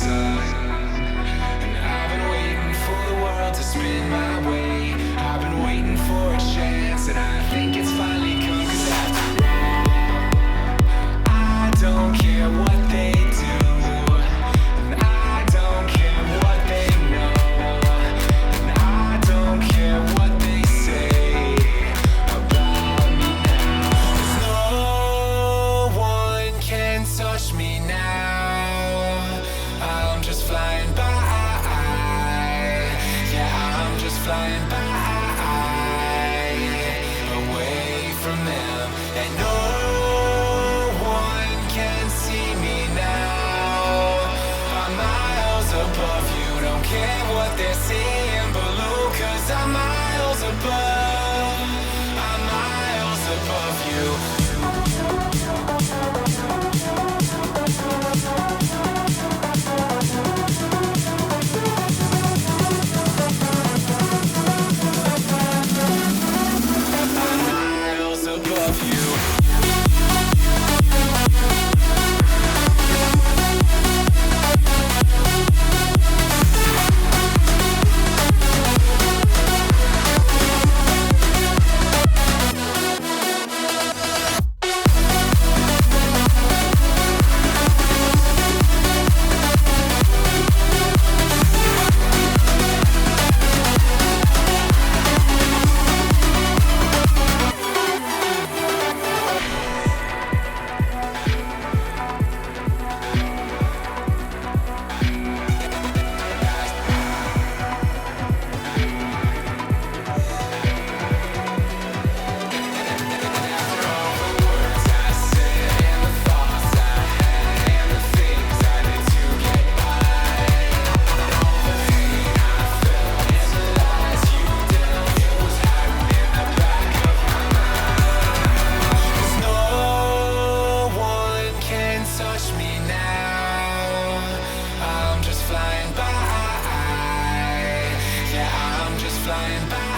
sun. And I've been waiting for the world to spin my way. I've been waiting for a chance, and I think it's finally come. 'Cause after all, I don't care what they do, and I don't care what they know, and I don't care what they say about me now. 'Cause no one can touch me now. I'm just flying by. Yeah, I'm just flying by, away from them. And no one can see me now. I'm miles above you. Don't care what they're seeing below, 'cause I'm miles above. I'm miles above you. Miles above you. Touch me now. I'm just flying by. Yeah, I'm just flying by.